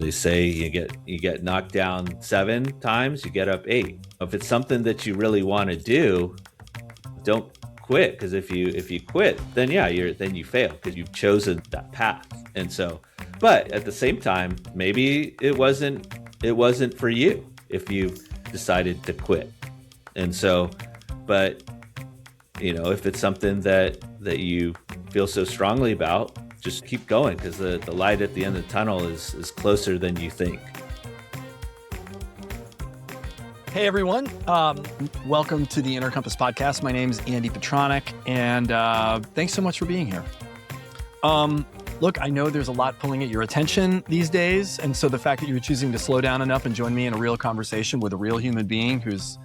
They say you get knocked down 7 times, you get up 8. If it's something that you really want to do, don't quit, because if you quit, then then you fail because you've chosen that path. And so, but at the same time, maybe it wasn't for you if you decided to quit. And so, but if it's something that you feel so strongly about, just keep going, because the light at the end of the tunnel is closer than you think. Hey everyone, welcome to the Inner Compass podcast. My name is Andy Petranek, and thanks so much for being here. Look, I know there's a lot pulling at your attention these days, and so the fact that you're choosing to slow down enough and join me in a real conversation with a real human being who's,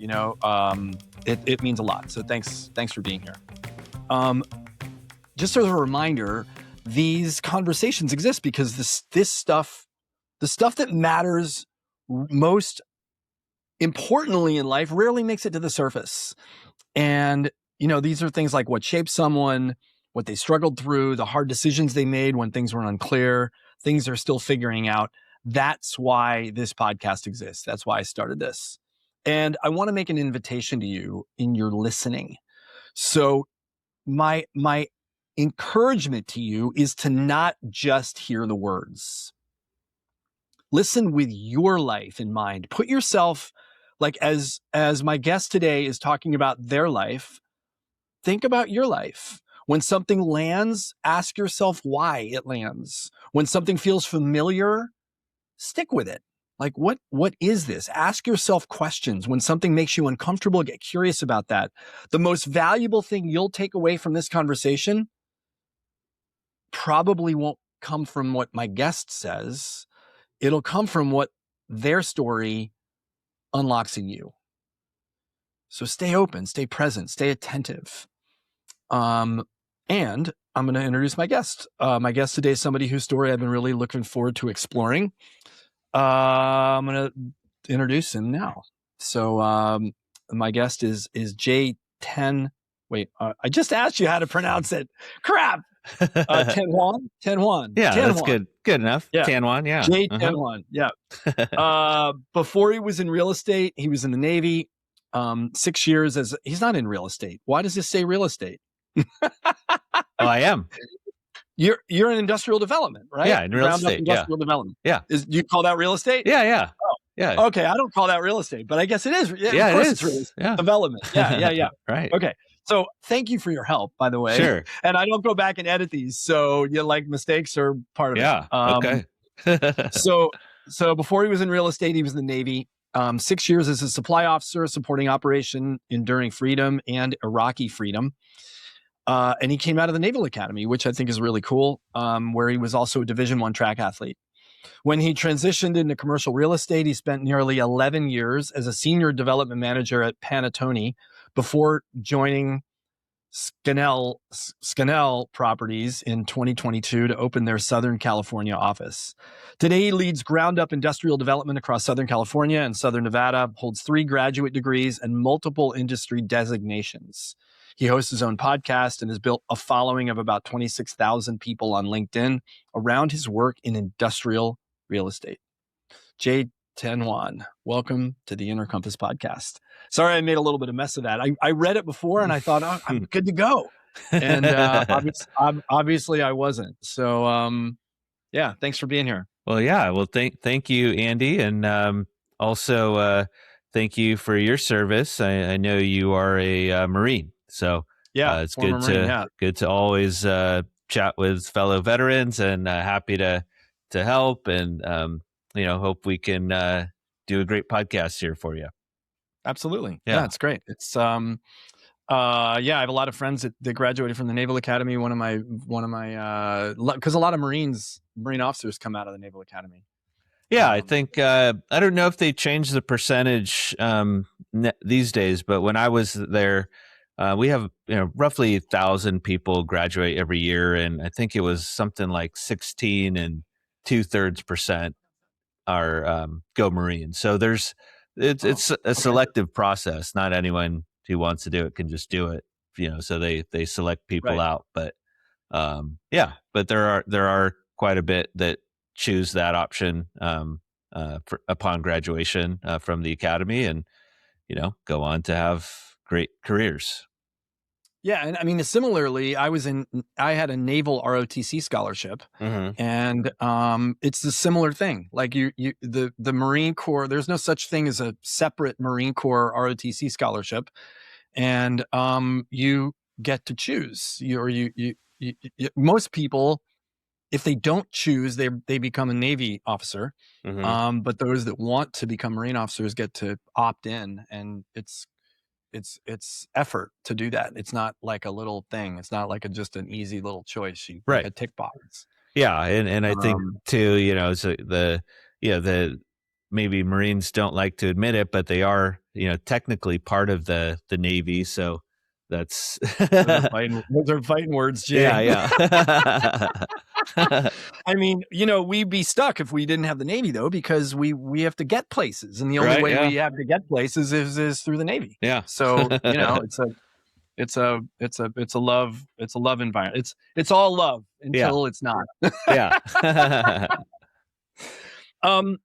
it means a lot. So thanks for being here. Just as a reminder, these conversations exist because this stuff, the stuff that matters most importantly in life, rarely makes it to the surface. And, these are things like what shaped someone, what they struggled through, the hard decisions they made when things were unclear, things they're still figuring out. That's why this podcast exists. That's why I started this. And I want to make an invitation to you in your listening. So my encouragement to you is to not just hear the words. Listen with your life in mind. Put yourself, like as my guest today is talking about their life, think about your life. When something lands, ask yourself why it lands. When something feels familiar, stick with it. Like, what is this? Ask yourself questions. When something makes you uncomfortable, get curious about that. The most valuable thing you'll take away from this conversation probably won't come from what my guest says. It'll come from what their story unlocks in you. So stay open, stay present, stay attentive. And I'm going to introduce my guest. My guest today is somebody whose story I've been really looking forward to exploring. I'm going to introduce him now. So my guest is Jay I just asked you how to pronounce it. Crap. Tanjuan. Yeah, Tanjuan. That's good enough. Yeah. Tanjuan, yeah. Jay Tanjuan, yeah. Before he was in real estate, he was in the Navy. 6 years he's not in real estate. Why does this say real estate? Oh, I am. You're in industrial development, right? Yeah, in real estate. Industrial development. Yeah. Do you call that real estate? Yeah. Oh. Yeah. Okay, I don't call that real estate, but I guess it is. Yeah, of course it is. It's real estate. Yeah. Development. Yeah. Right. Okay. So thank you for your help, by the way. Sure. And I don't go back and edit these, so mistakes are part of it. Okay. So before he was in real estate, he was in the Navy. 6 years as a supply officer supporting Operation Enduring Freedom and Iraqi Freedom. And he came out of the Naval Academy, which I think is really cool, where he was also a Division I track athlete. When he transitioned into commercial real estate, he spent nearly 11 years as a senior development manager at Petranek before joining Scannell Properties in 2022 to open their Southern California office. Today, he leads ground-up industrial development across Southern California and Southern Nevada, holds 3 graduate degrees and multiple industry designations. He hosts his own podcast and has built a following of about 26,000 people on LinkedIn around his work in industrial real estate. Jay Tanjuan, welcome to the Inner Compass podcast. Sorry, I made a little bit of mess of that. I read it before and I thought, I'm good to go. And obviously I wasn't. So, thanks for being here. Well, yeah. Well, thank you, Andy. And also thank you for your service. I know you are a Marine. So it's good to always chat with fellow veterans, and happy to help, and hope we can do a great podcast here for you. Absolutely. Yeah, it's great. It's I have a lot of friends that graduated from the Naval Academy. One of my because a lot of Marine officers come out of the Naval Academy. Yeah, I think I don't know if they changed the percentage these days, but when I was there, we have roughly 1,000 people graduate every year, and I think it was something like 16 and 2/3% are go Marine. So it's a selective process. Not anyone who wants to do it can just do it. So they select people out. But but there are quite a bit that choose that option upon graduation from the academy, and go on to have great careers. Yeah, and I mean, similarly, I had a naval ROTC scholarship, Mm-hmm. and it's a similar thing. Like the Marine Corps, there's no such thing as a separate Marine Corps ROTC scholarship, and you get to choose. Most people, if they don't choose, they become a Navy officer. Mm-hmm. But those that want to become Marine officers get to opt in, and it's effort to do that. It's not like a little thing. It's not like just an easy little choice, like Right. a tick box. Yeah, and I think Um, too, so the maybe Marines don't like to admit it, but they are, technically part of the Navy. So that's those are fighting words, yeah, Jay. yeah. I mean, we'd be stuck if we didn't have the Navy, though, because we have to get places, and the only Right, way yeah. we have to get places is through the Navy. Yeah. So it's a love environment. It's all love Yeah. until it's not. Yeah.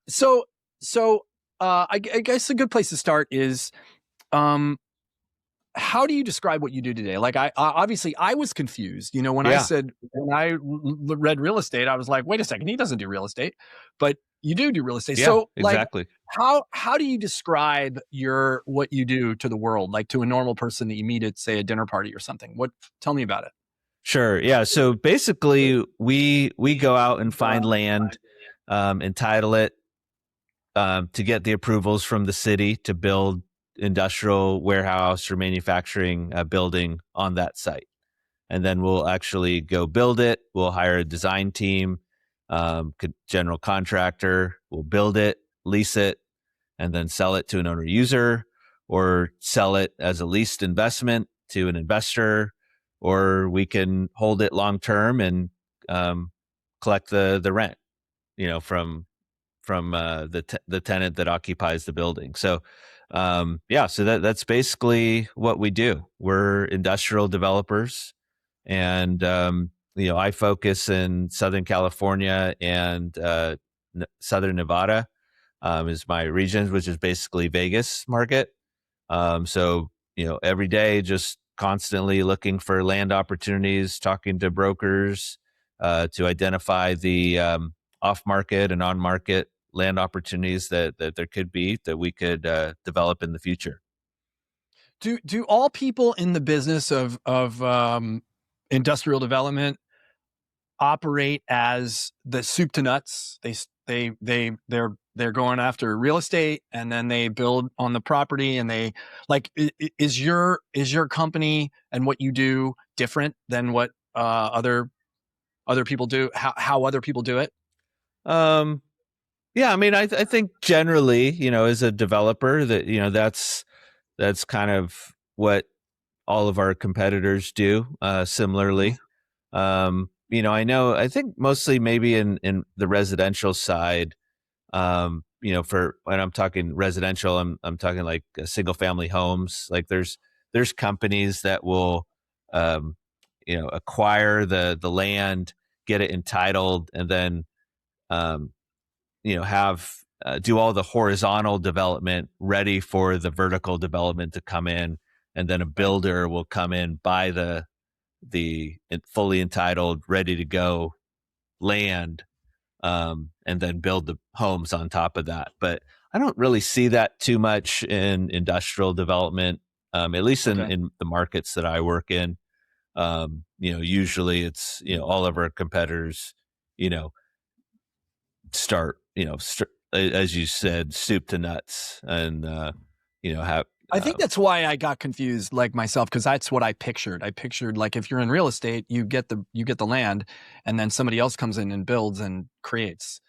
So I guess a good place to start is, how do you describe what you do today? Like, I obviously I was confused. When Yeah. when I read real estate, I was like, wait a second, he doesn't do real estate, but you do real estate. Yeah, So, like, exactly. how do you describe what you do to the world, like to a normal person that you meet at, say, a dinner party or something? Tell me about it. Sure. Yeah. So basically, we go out and find land, entitle it, to get the approvals from the city to build industrial warehouse or manufacturing building on that site. And then we'll actually go build it. We'll hire a design team, general contractor. We'll build it, lease it, and then sell it to an owner user, or sell it as a leased investment to an investor, or we can hold it long term and collect the rent, from the tenant that occupies the building. So so that's basically what we do. We're industrial developers, and I focus in Southern California and Southern Nevada is my region, which is basically Vegas market. So every day, just constantly looking for land opportunities, talking to brokers to identify the off market and on market land opportunities that there could be that we could develop in the future. Do all people in the business of industrial development operate as the soup to nuts? They're going after real estate, and then they build on the property, and they, like, is your company and what you do different than what other people do? How other people do it? Um, yeah, I mean, I think generally, as a developer, that that's kind of what all of our competitors do. Similarly, I think mostly maybe in the residential side. For when I'm talking residential, I'm talking like single family homes. Like there's companies that will, acquire the land, get it entitled, and then, um, have do all the horizontal development ready for the vertical development to come in, and then a Right. builder will come in, buy the fully entitled, ready to go land, and then build the homes on top of that. But I don't really see that too much in industrial development, at least Okay. in the markets that I work in. Usually it's, all of our competitors, you know, start, as you said, soup to nuts, and, have, I think that's why I got confused, like, myself, because that's what I pictured. I pictured, like, if you're in real estate, you get the land, and then somebody else comes in and builds and creates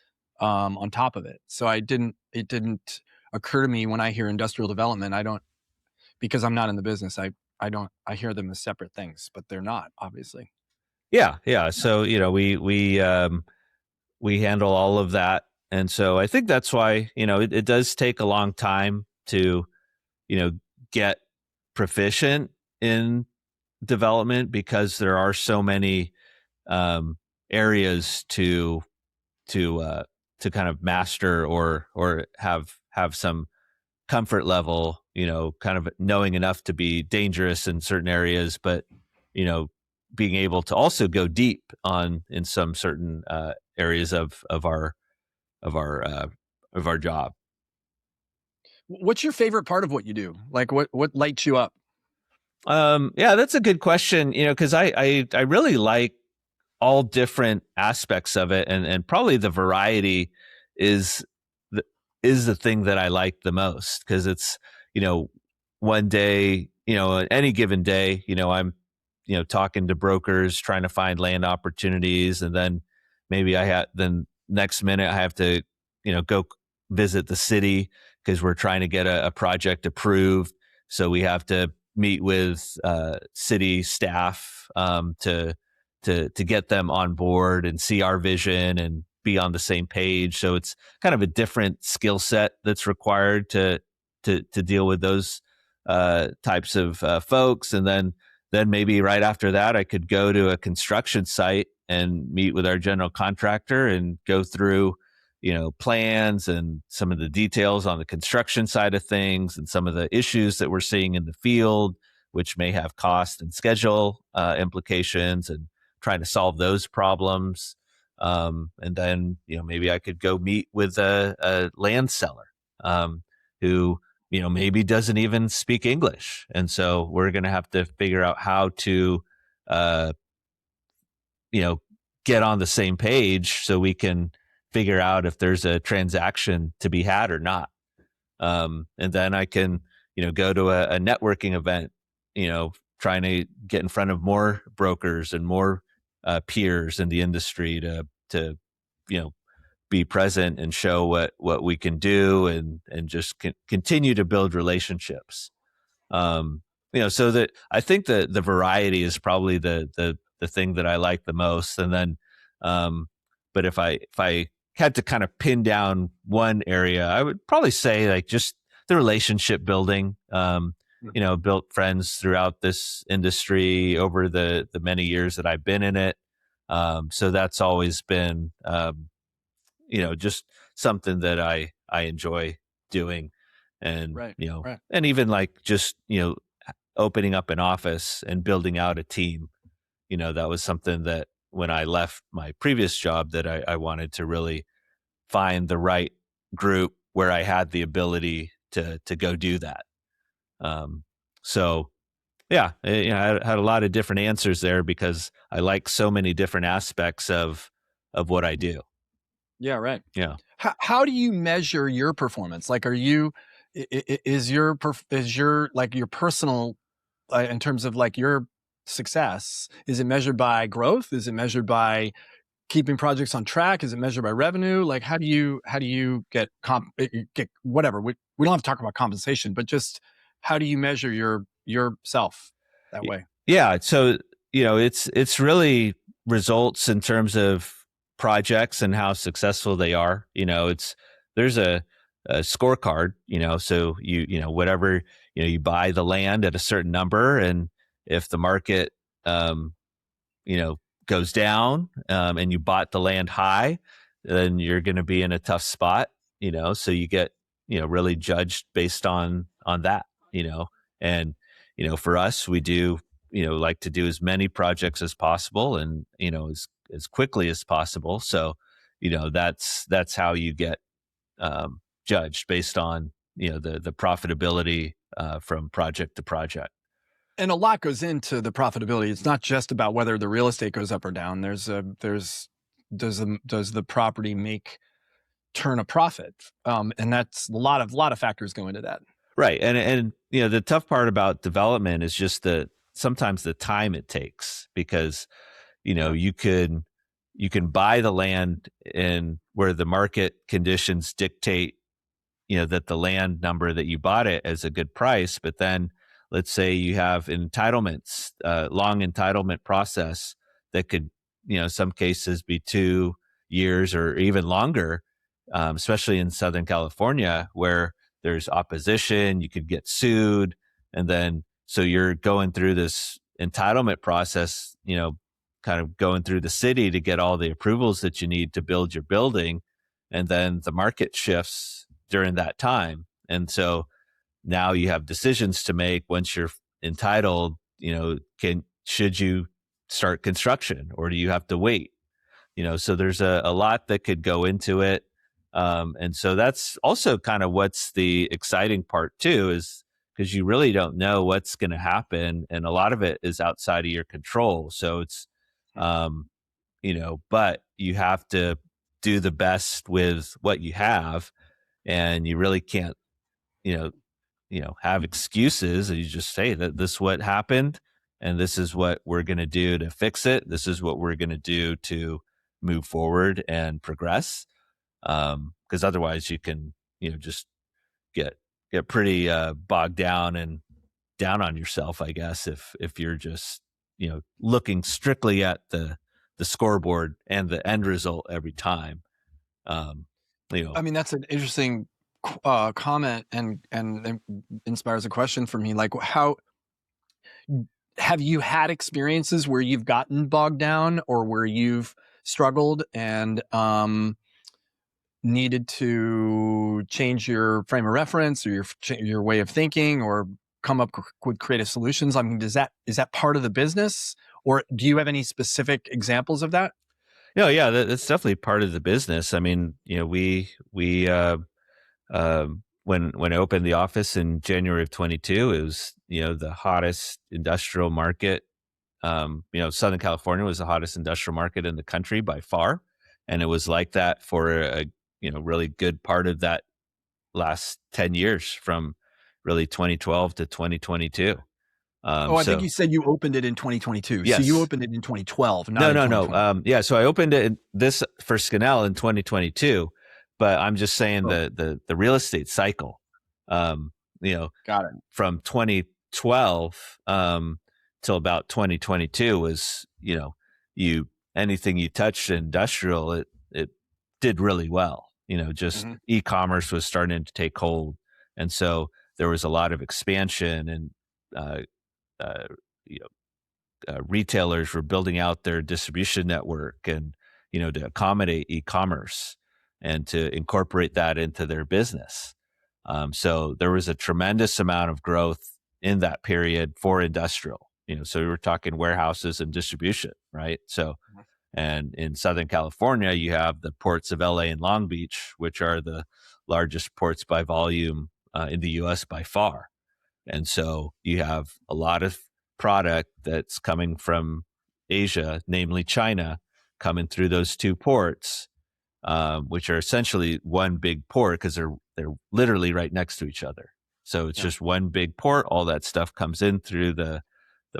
on top of it. So it didn't occur to me when I hear industrial development. I don't, because I'm not in the business. I don't. I hear them as separate things, but they're not, obviously. yeah, yeah. So, we handle all of that. And so I think that's why, it does take a long time to, get proficient in development, because there are so many areas to kind of master or have some comfort level, kind of knowing enough to be dangerous in certain areas, but being able to also go deep in some certain areas of our job. What's your favorite part of what you do? Like what lights you up? Yeah, that's a good question. Because I really like all different aspects of it, and probably the variety is the is the thing that I like the most, because it's one day, any given day, I'm talking to brokers trying to find land opportunities, and then maybe then next minute I have to go visit the city because we're trying to get a project approved, so we have to meet with city staff to get them on board and see our vision and be on the same page. So it's kind of a different skill set that's required to deal with those types of folks. And then maybe right after that, I could go to a construction site and meet with our general contractor and go through plans and some of the details on the construction side of things and some of the issues that we're seeing in the field, which may have cost and schedule implications, and trying to solve those problems. And then, maybe I could go meet with a land seller who, maybe doesn't even speak English. And so we're going to have to figure out how to, get on the same page so we can figure out if there's a transaction to be had or not. And then I can, go to a networking event, trying to get in front of more brokers and more peers in the industry to be present and show what we can do, and just continue to build relationships. So that I think the variety is probably the thing that I like the most. And then, but if I had to kind of pin down one area, I would probably say like just the relationship building. Built friends throughout this industry over the many years that I've been in it. So that's always been, just something that I enjoy doing. And, Right. and even like just, opening up an office and building out a team, that was something that when I left my previous job that I wanted to really find the right group where I had the ability to go do that. So yeah, I had a lot of different answers there because I like so many different aspects of what I do. Yeah, right. Yeah. How do you measure your performance? Like, is your like your personal, in terms of like your success, is it measured by growth? Is it measured by keeping projects on track? Is it measured by revenue? Like, how do you get whatever? We don't have to talk about compensation, but just how do you measure yourself that way? Yeah. So, it's really results in terms of projects and how successful they are. There's a scorecard, so whatever, you buy the land at a certain number, and if the market, goes down, and you bought the land high, then you're going to be in a tough spot, so you get, really judged based on that, and, for us, we do, like to do as many projects as possible and, as quickly as possible. So, that's how you get, judged based on, the profitability, from project to project. And a lot goes into the profitability. It's not just about whether the real estate goes up or down. Does the property turn a profit? And that's a lot of factors go into that. Right. And the tough part about development is just sometimes the time it takes, because, you can buy the land in where the market conditions dictate, that the land number that you bought it as a good price. But then let's say you have entitlements, long entitlement process that could, some cases be 2 years or even longer, especially in Southern California where there's opposition, you could get sued. And then, so you're going through this entitlement process, kind of going through the city to get all the approvals that you need to build your building. And then the market shifts during that time. And so now you have decisions to make once you're entitled, should you start construction or do you have to wait? So there's a lot that could go into it. And so that's also kind of what's the exciting part too, is because you really don't know what's going to happen. And a lot of it is outside of your control. So it's, but you have to do the best with what you have, and you really can't, you have excuses. And you just say that this is what happened and this is what we're going to do to fix it. This is what we're going to do to move forward and progress. Because otherwise you can, just get pretty bogged down and down on yourself, I guess, if you're just, looking strictly at the scoreboard and the end result every time. I mean, that's an interesting comment and inspires a question for me. Like, how have you had experiences where you've gotten bogged down or where you've struggled and needed to change your frame of reference or your way of thinking or come up with creative solutions? I mean, is that part of the business, or do you have any specific examples of that? Yeah, that's definitely part of the business. I mean, we when I opened the office in January of 22, it was, the hottest industrial market. Southern California was the hottest industrial market in the country by far. And it was like that for a, really good part of that last 10 years, from really 2012 to 2022. I think you said you opened it in 2022. Yes. So you opened it in 2012. No. So I opened it this for Scannell in 2022, but I'm just saying the real estate cycle, Got it. from 2012 till about 2022 was, anything you touched industrial, it did really well. Just e-commerce was starting to take hold, and so there was a lot of expansion, and retailers were building out their distribution network, and to accommodate e-commerce and to incorporate that into their business. So there was a tremendous amount of growth in that period for industrial. So we were talking warehouses and distribution, right? So, and in Southern California, you have the ports of LA and Long Beach, which are the largest ports by volume in the U.S. by far. And so you have a lot of product that's coming from Asia, namely China, coming through those two ports, which are essentially one big port because they're literally right next to each other. So it's just one big port. All that stuff comes in through the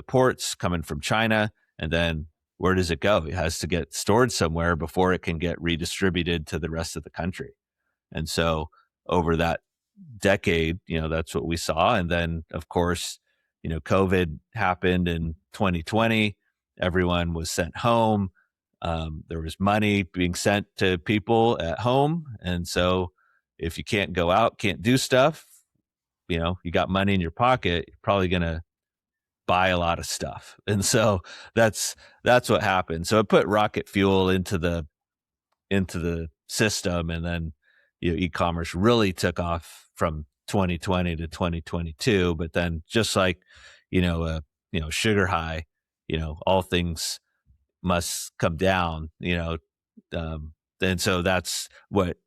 ports coming from China, and then where does it go? It has to get stored somewhere before it can get redistributed to the rest of the country. And so over that decade, that's what we saw. And then, of course, COVID happened in 2020. Everyone was sent home. There was money being sent to people at home. And so if you can't go out, can't do stuff, you got money in your pocket, you're probably going to buy a lot of stuff. And so that's what happened. So it put rocket fuel into the system. And then, e-commerce really took off from 2020 to 2022. But then just like, sugar high, all things must come down, and so that's what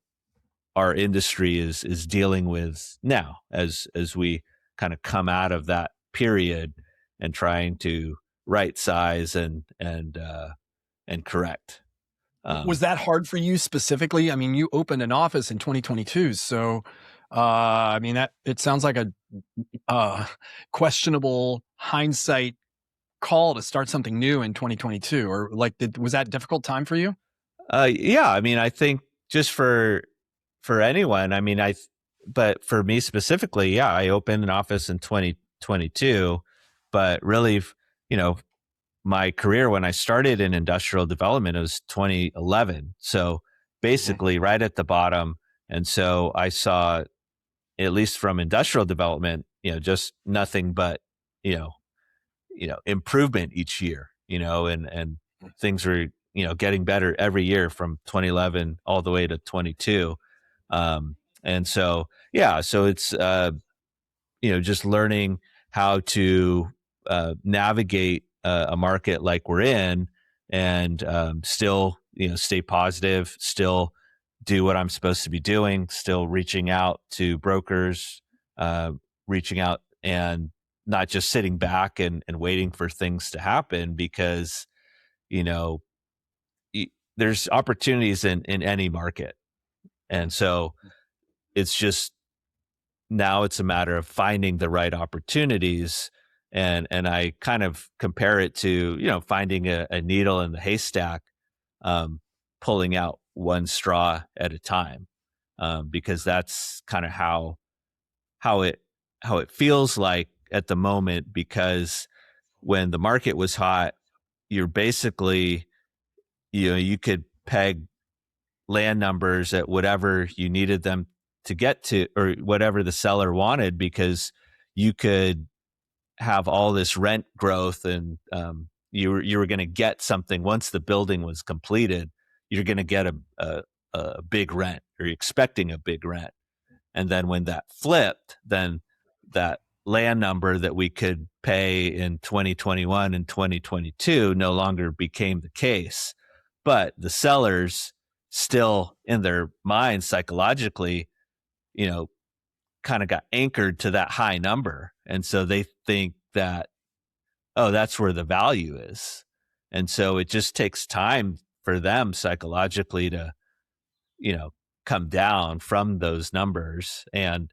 our industry is dealing with now as we kind of come out of that period and trying to right size and correct. Was that hard for you specifically? I mean, you opened an office in 2022, so I mean, that it sounds like a questionable hindsight call to start something new in 2022, or like, was that a difficult time for you? Yeah, I mean, I think just for anyone, I mean, but for me specifically, yeah, I opened an office in 2022, but really, my career when I started in industrial development, it was 2011. So basically right at the bottom. And so I saw, at least from industrial development, just nothing but, improvement each year, and things were, getting better every year from 2011 all the way to 22. And so, yeah, so it's, just learning how to navigate a market like we're in, and still, stay positive, still do what I'm supposed to be doing, still reaching out to brokers, uh, reaching out and not just sitting back and waiting for things to happen, because, you know, there's opportunities in any market. And so it's just, now it's a matter of finding the right opportunities. And I kind of compare it to, finding a needle in the haystack, um, pulling out one straw at a time, because that's kind of how it how it feels like at the moment. Because when the market was hot, you're basically, you could peg land numbers at whatever you needed them to get to, or whatever the seller wanted, because you could have all this rent growth, and you were going to get something once the building was completed. You're going to get a big rent, or you're expecting a big rent. And then when that flipped, then that land number that we could pay in 2021 and 2022 no longer became the case. But the sellers still, in their minds, psychologically, you know, kind of got anchored to that high number. And so they think that, oh, that's where the value is. And so it just takes time for them psychologically to, you know, come down from those numbers. And,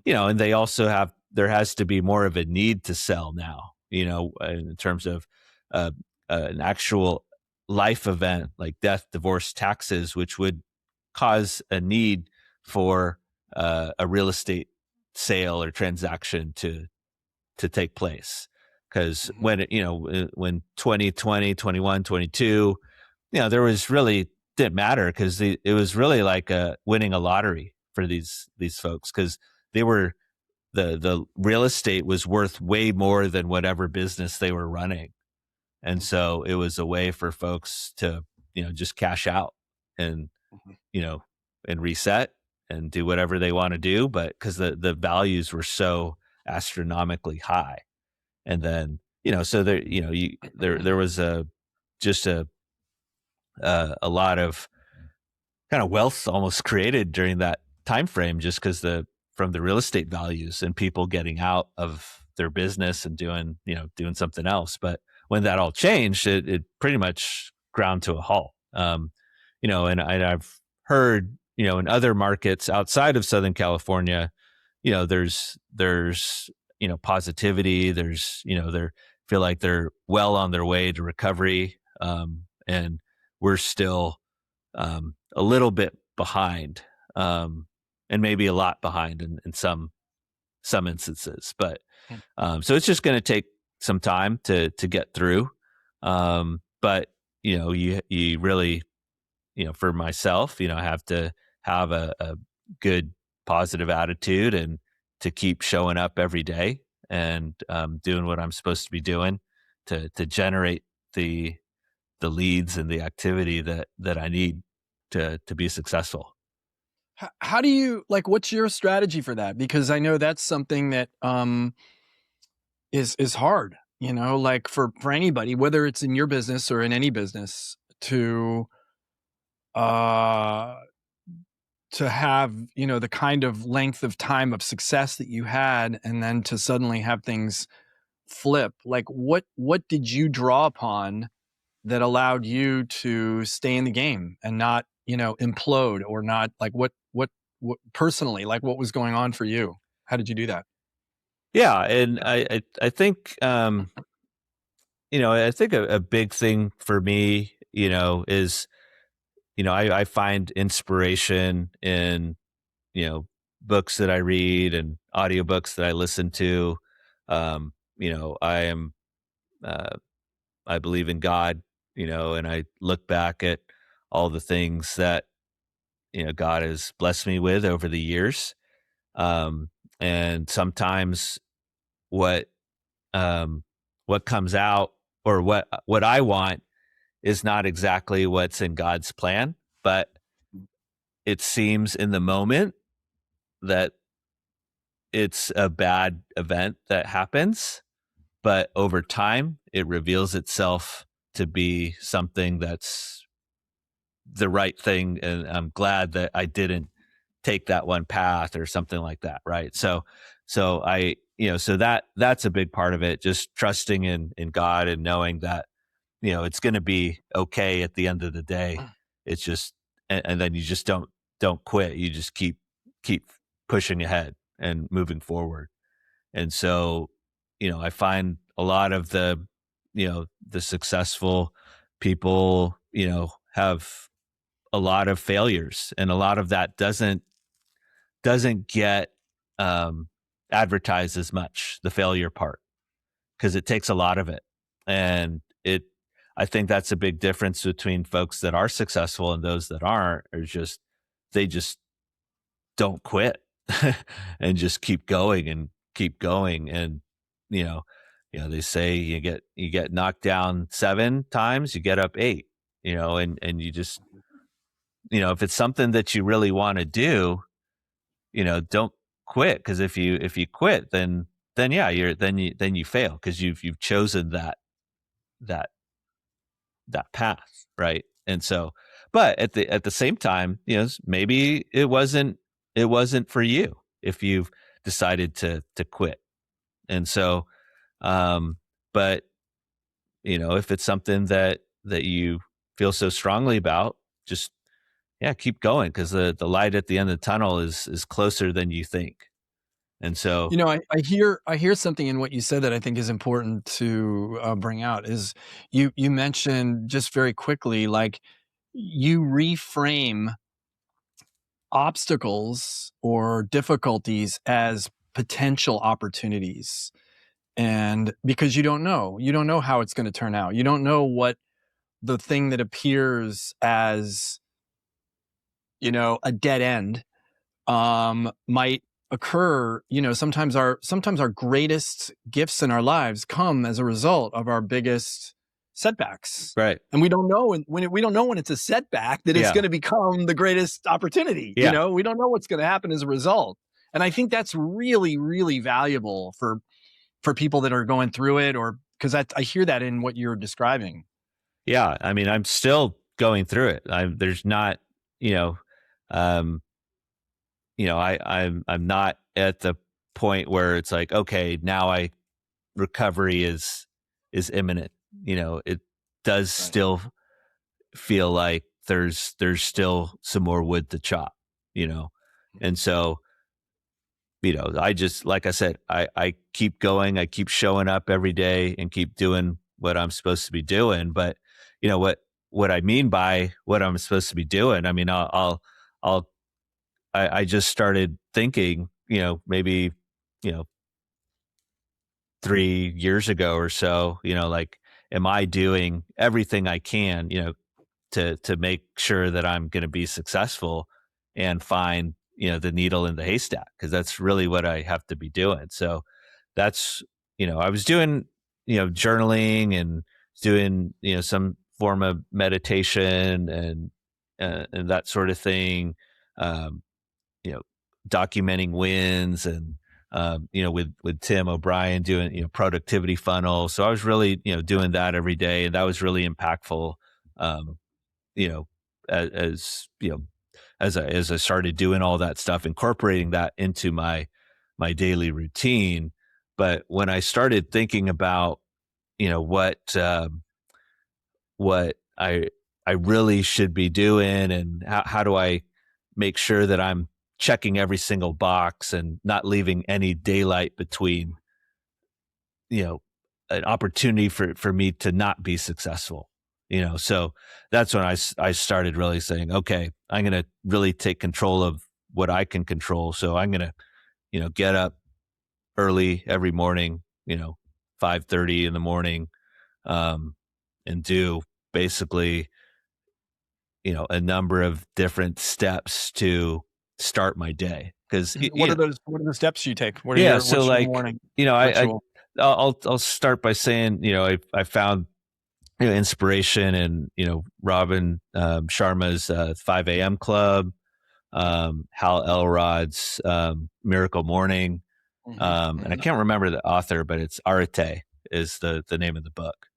and they also there has to be more of a need to sell now, in terms of uh, an actual life event like death, divorce, taxes, which would cause a need for a real estate sale or transaction to take place. Because when 2020, 21, 22, there was really, didn't matter, because it was really like winning a lottery for these folks, because they were, the real estate was worth way more than whatever business they were running. And so it was a way for folks to, just cash out and, you know, and reset and do whatever they want to do. But because the values were so astronomically high. And then, so there, there was just a lot of kind of wealth almost created during that time frame, just because from the real estate values and people getting out of their business and doing something else. But when that all changed, it pretty much ground to a halt. And I've heard, in other markets outside of Southern California, there's positivity. There's, they feel like they're well on their way to recovery. And we're still a little bit behind, and maybe a lot behind in some instances. But so it's just going to take some time to get through. But you really, for myself, I have to have a good positive attitude, and to keep showing up every day and doing what I'm supposed to be doing to generate the leads and the activity that I need to be successful. How do you, like, what's your strategy for that? Because I know that's something that is hard, like for anybody, whether it's in your business or in any business, to have, the kind of length of time of success that you had, and then to suddenly have things flip. Like, what did you draw upon that allowed you to stay in the game and not, implode, or not, like, what personally, like, what was going on for you? How did you do that? Yeah. And I think, I think a big thing for me, is, I find inspiration in, books that I read and audiobooks that I listen to. I am, I believe in God, and I look back at all the things that, God has blessed me with over the years. And sometimes what, what comes out, or what I want, is not exactly what's in God's plan, but it seems in the moment that it's a bad event that happens, but over time it reveals itself to be something that's the right thing, and I'm glad that I didn't take that one path or something like that, right? So I, so that's a big part of it, just trusting in God and knowing that it's going to be okay at the end of the day. It's just, and then you just don't quit. You just keep pushing ahead and moving forward. And so, I find a lot of the successful people, have a lot of failures, and a lot of that doesn't get advertised as much, the failure part, because it takes a lot of it. And I think that's a big difference between folks that are successful and those that aren't, or they just don't quit and just keep going and keep going. And, they say you get knocked down 7 times, you get up 8, and you just, if it's something that you really want to do, don't quit. Because if you quit, then yeah, then you fail, because you've chosen that path, right? And so, but at the same time, maybe it wasn't for you if you've decided to quit. And so, but if it's something that you feel so strongly about, just keep going, because the light at the end of the tunnel is closer than you think. And so, I hear something in what you said that I think is important to bring out. Is you mentioned just very quickly, like, you reframe obstacles or difficulties as potential opportunities. And because you don't know how it's going to turn out. You don't know what the thing that appears as, a dead end might occur. Sometimes our greatest gifts in our lives come as a result of our biggest setbacks. right. And we don't know when it's a setback that it's going to become the greatest opportunity. Yeah. We don't know what's going to happen as a result. And I think that's really, really valuable for people that are going through it, or because I hear that in what you're describing. Yeah. I mean, I'm still going through it. There's not, I'm not at the point where it's like, okay, now recovery is imminent. It does still feel like there's still some more wood to chop, and so, I just, like I said, I keep going, I keep showing up every day and keep doing what I'm supposed to be doing. But what I mean by what I'm supposed to be doing, I mean, I'll I just started thinking, maybe, you know, 3 years ago or so, like, am I doing everything I can, to make sure that I'm going to be successful and find, the needle in the haystack? Because that's really what I have to be doing. So that's, I was doing, journaling and doing, some form of meditation and that sort of thing. Um, Documenting wins, and with Tim O'Brien doing productivity funnel. So I was really doing that every day, and that was really impactful. Um, you know, as as I started doing all that stuff, incorporating that into my daily routine. But when I started thinking about what I really should be doing, and how do I make sure that I'm checking every single box and not leaving any daylight between, an opportunity for me to not be successful. So that's when I started really saying, okay, I'm going to really take control of what I can control. So I'm going to, get up early every morning, 5:30 in the morning, and do basically, a number of different steps to start my day. Because What are the steps you take? so what's like, your morning I ritual? I'll start by saying, I found inspiration and, Robin Sharma's 5 a.m. Club, Hal Elrod's Miracle Morning. And I can't remember the author, but it's Arete is the name of the book.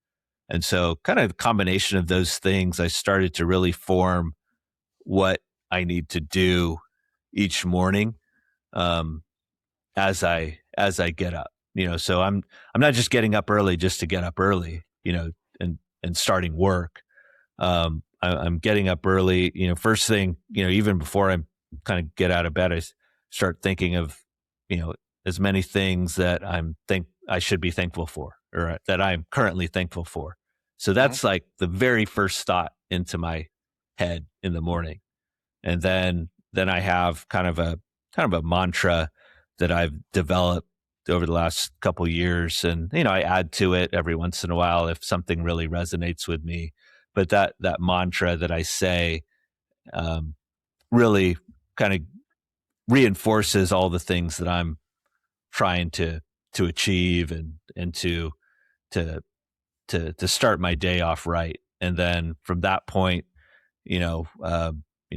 And so kind of the combination of those things, I started to really form what I need to do each morning as I get up. So I'm not just getting up early just to get up early, and starting work. I'm getting up early, first thing, even before I kind of get out of bed, I start thinking of, as many things that I should be thankful for, or that I'm currently thankful for. So that's like the very first thought into my head in the morning. And then I have kind of a mantra that I've developed over the last couple of years. And, I add to it every once in a while if something really resonates with me. But that mantra that I say really kind of reinforces all the things that I'm trying to achieve and to start my day off right. And then from that point,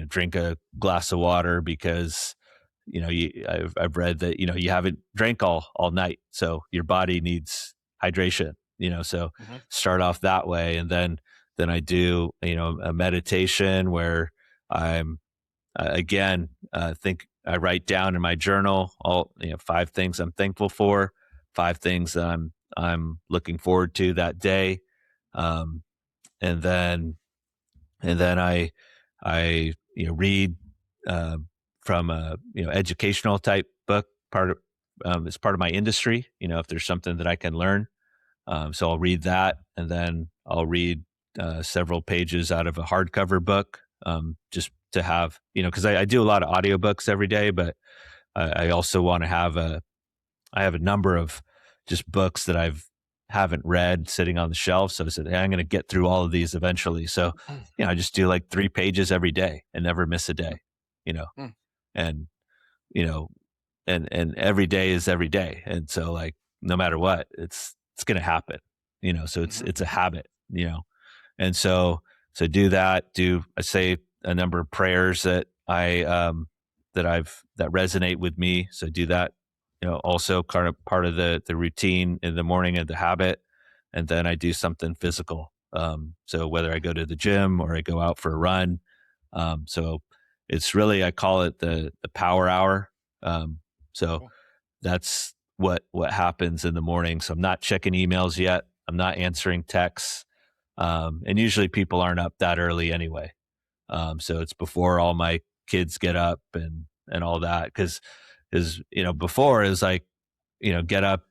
drink a glass of water because, I've read that, you haven't drank all night. So your body needs hydration, so start off that way. And then I do, a meditation where I'm again, I write down in my journal all 5 things I'm thankful for, 5 things that I'm looking forward to that day, and then I read from a educational type book as part of my industry. If there's something that I can learn, so I'll read that, and then I'll read several pages out of a hardcover book, just to have, because I do a lot of audiobooks every day, but I also want to have I have a number of just books that haven't read sitting on the shelf. So I said, hey, I'm going to get through all of these eventually. So, I just do like 3 pages every day and never miss a day, and, and every day is every day. And so like, no matter what, it's going to happen, so it's a habit, and so do that, I say a number of prayers that that resonate with me. So do that, also kind of part of the routine in the morning and the habit. And then I do something physical. So whether I go to the gym or I go out for a run. So it's really, I call it the power hour. So that's what happens in the morning. So I'm not checking emails yet. I'm not answering texts. And usually people aren't up that early anyway. So it's before all my kids get up and all that. Cause before is like, get up,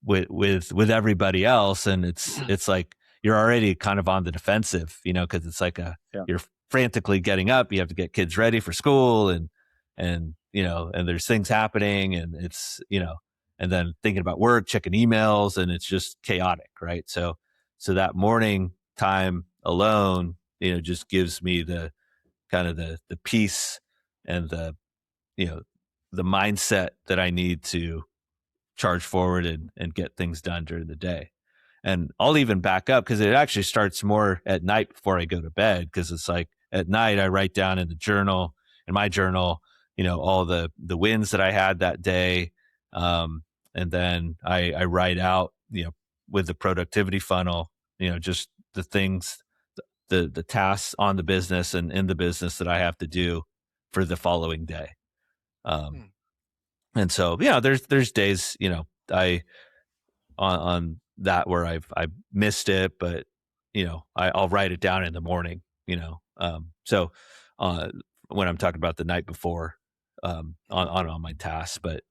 with everybody else. And it's like, you're already kind of on the defensive, cause it's like you're frantically getting up. You have to get kids ready for school and and there's things happening and it's, and then thinking about work, checking emails, and it's just chaotic. Right. So that morning time alone, just gives me the kind of the peace and the mindset that I need to charge forward and get things done during the day. And I'll even back up because it actually starts more at night before I go to bed. Cause it's like at night I write down in my journal, all the wins that I had that day. And then I write out, with the productivity funnel, just the things, the tasks on the business and in the business that I have to do for the following day. And so, there's days, I, on that where I've missed it, but, I'll write it down in the morning, so, when I'm talking about the night before, on my tasks, but,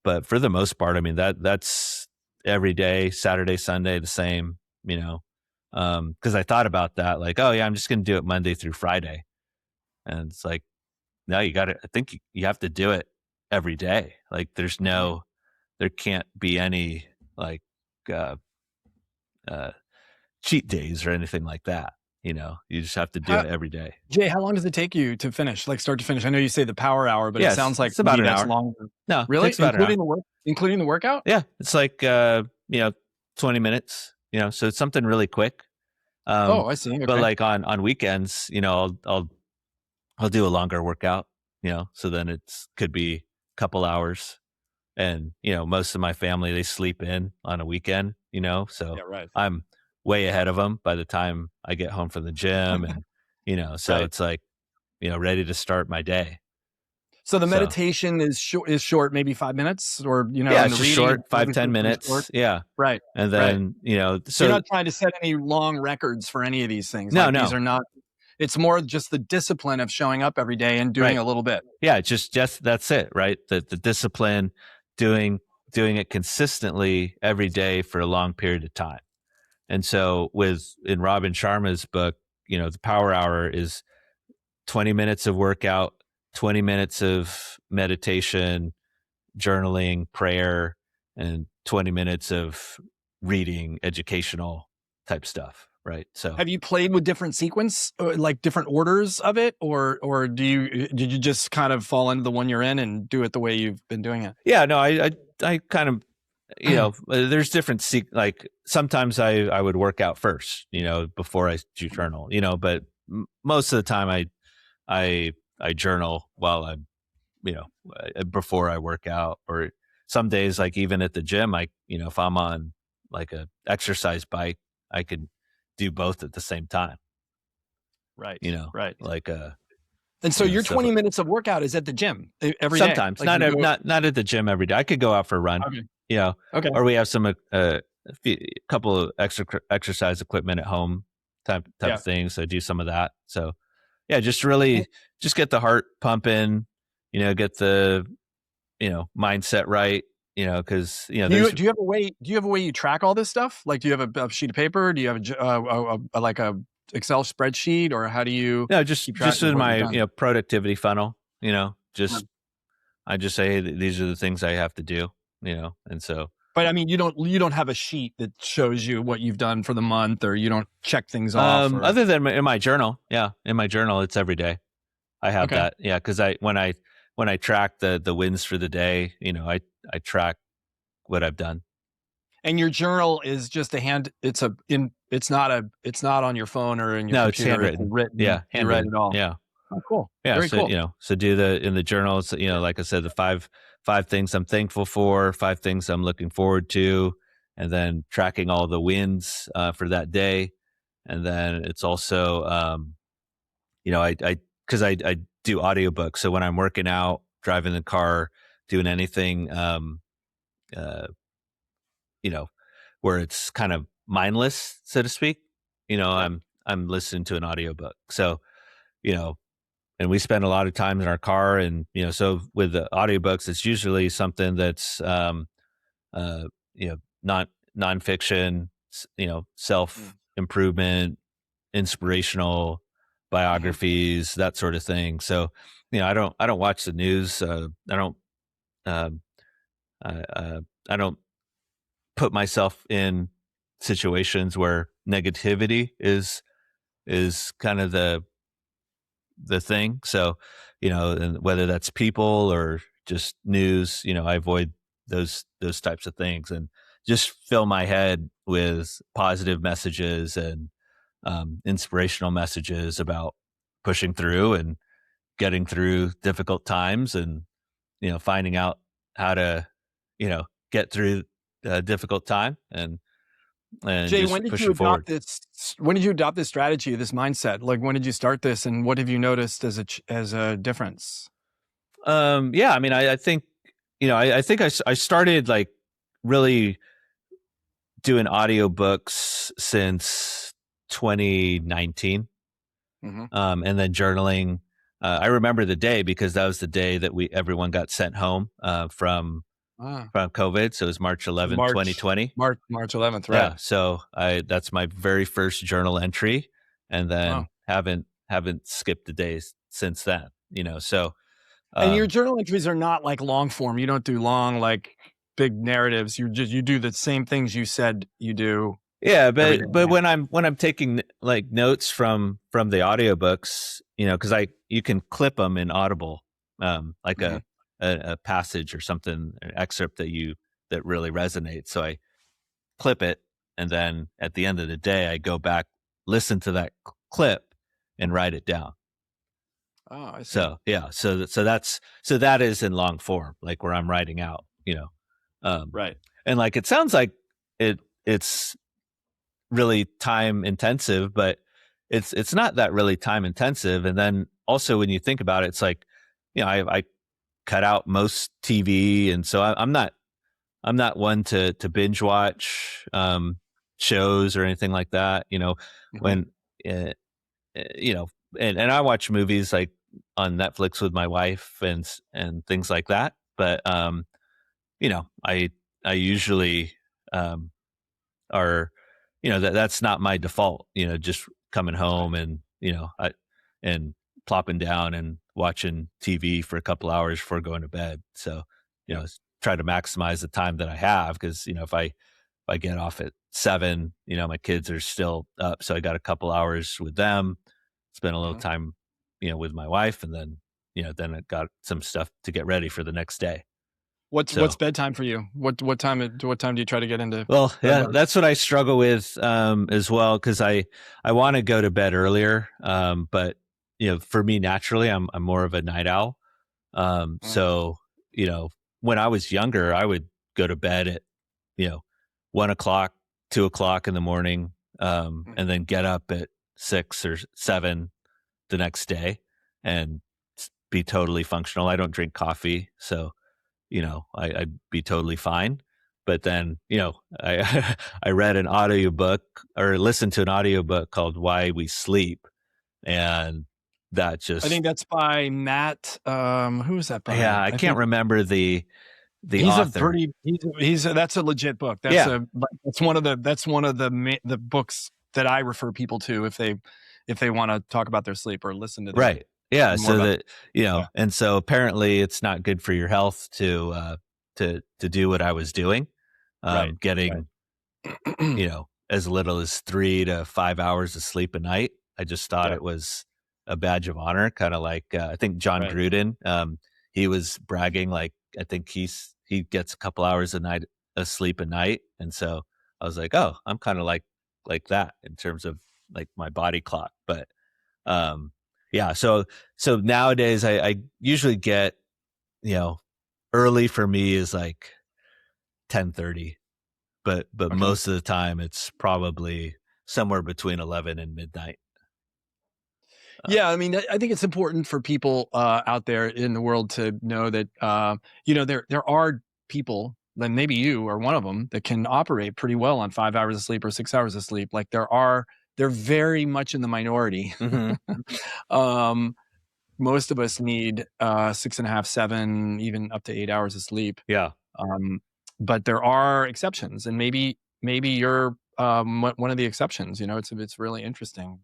but for the most part, I mean, that's every day, Saturday, Sunday, the same, cause I thought about that, like, oh yeah, I'm just going to do it Monday through Friday. And it's like, no, I think you have to do it every day. Like there can't be any like, cheat days or anything like that. You just have to do it every day. Jay, how long does it take you to finish, like start to finish? I know you say the power hour, but it sounds like it's about an hour. Longer. No, really? It takes about including the workout? Yeah. It's like, 20 minutes, So it's something really quick. Oh, I see. But Okay. like on weekends, I'll do a longer workout, so then could be a couple hours. And, most of my family, they sleep in on a weekend, so Yeah, right. I'm way ahead of them by the time I get home from the gym. And, so Right. it's like, ready to start my day. So the So meditation is short, maybe 5 minutes, or yeah, and it's the just reading is short, five obviously ten pretty short. minutes. Yeah. Right. And Right. then, You're so not trying to set any long records for any of these things. no, Like these no. are not. It's more just the discipline of showing up every day and doing Right. a little bit. Yeah. Just that's it. Right. The discipline, doing, doing it consistently every day for a long period of time. And so in Robin Sharma's book, the power hour is 20 minutes of workout, 20 minutes of meditation, journaling, prayer, and 20 minutes of reading, educational type stuff. Right. So, Have you played with different like different orders of it, or did you just kind of fall into the one you're in and do it the way you've been doing it? yeah, no, I kind of, there's different, like sometimes I would work out first, before I do journal, but most of the time I journal while I'm, before I work out. Or some days, like even at the gym, if I'm on like a exercise bike, I could do both at the same time, Right. Right. like, And so your stuff 20 like, minutes of workout is at the gym every day. sometimes Like you go. not at the gym every day. I could go out for a run, Okay. you know, Okay. or we have some, a couple of extra exercise equipment at home type Yeah. of thing. So I do some of that. So yeah, just really just get the heart pumping, get the, mindset right, cause Do you have a way? Do you have a way you track all this stuff? Like, do you have a sheet of paper? Do you have like a Excel spreadsheet, or how do you just, keep track of in what you've my, done? productivity funnel, Yeah. I just say, hey, these are the things I have to do, and so, But I mean, you don't have a sheet that shows you what you've done for the month, or you don't check things off, or other than in my journal, in my journal, it's every day. I have okay. that. Yeah. Cause when I track the wins for the day, I track what I've done. And your journal is just a hand. It's not on your phone or in your No, it's computer. It's handwritten. Yeah. written. You write Handwritten. it all. Yeah. Oh, cool. Yeah. Very So, cool. so do in the journals, like I said, the five things I'm thankful for, five things I'm looking forward to, and then tracking all the wins, for that day. And then it's also, cause I do audiobooks. So when I'm working out, driving the car, doing anything, uh, where it's kind of mindless, so to speak, Yeah. I'm listening to an audiobook. So, you know, and we spend a lot of time in our car, and, so with the audiobooks, it's usually something that's, uh, not nonfiction, self improvement, inspirational Mhm. biographies, that sort of thing. So, I don't watch the news. I don't, um, I don't put myself in situations where negativity is kind of the thing. So, and whether that's people or just news, I avoid those types of things, and just fill my head with positive messages and, inspirational messages about pushing through and getting through difficult times, and, finding out how to, get through a difficult time, and Jay, just pushing forward. when did you adopt this strategy, this mindset? Like, when did you start this, and what have you noticed as a difference? Yeah, I mean, I think, I think I started like really doing audiobooks since 2019. Mhm. And then journaling. I remember the day because that was the day that everyone got sent home, Ah, from COVID. So it was March 11th, March 2020. March 11th, right. Yeah. So that's my very first journal entry, and Wow. then haven't skipped a day since then, so, And your um, journal entries are not like long form. You don't do long, like, big narratives. You do the same things you said you do yeah, every day. but when I'm taking like notes from the audiobooks, because you can clip them in Audible, like Mhm. a passage or something, an excerpt that really resonates. So I clip it, And then at the end of the day, I go back, listen to that clip and write it down. Oh, I see. So yeah, so that is in long form, like where I'm writing out, Right. and like it sounds like it's really time intensive, but it's not that really time intensive. And then also when you think about it, it's like, I cut out most TV, and so I'm not one to binge watch shows or anything like that. When uh, and I watch movies like on Netflix with my wife and things like that. But I usually are that's not my default. Just coming home and and plopping down and watching TV for a couple hours before going to bed. So try to maximize the time that I have, because if I get off at 7, my kids are still up, so I got a couple hours with them, spend a little time, with my wife, and then, then I got some stuff to get ready for the next day. What's bedtime for you? What time do you try to get into Well, bed? that's what I struggle with as well, because I want to go to bed earlier, but for me naturally, I'm more of a night owl. So when I was younger, I would go to bed at 1 o'clock, 2 o'clock in the morning, and then get up at 6 or 7 the next day and be totally functional. I don't drink coffee, so I'd be totally fine. But then I I read an audiobook, or listened to an audiobook called Why We Sleep, and that just, I think that's by Matt. Who is that by? yeah, I can't remember the He's author. That's a legit book. That's one of the books that I refer people to if they want to talk about their sleep or listen to them. Right. Yeah. So about, that, and so apparently it's not good for your health to do what I was doing, getting, as little as 3 to 5 hours of sleep a night. I just thought it was a badge of honor, kind of like, I think John Gruden, he was bragging, like, I think he gets a couple hours a night of sleep a night. And so I was like, oh, I'm kind of like that in terms of like my body clock. But, yeah, so nowadays I usually get, early for me is like 10:30, but most of the time it's probably somewhere between 11 and midnight. Yeah, I mean, I think it's important for people out there in the world to know that there are people, and maybe you are one of them, that can operate pretty well on 5 hours of sleep or 6 hours of sleep. Like they're very much in the minority. Mm-hmm. Most of us need 6.5, 7, even up to 8 hours of sleep. Yeah. But there are exceptions, and maybe you're one of the exceptions. It's really interesting.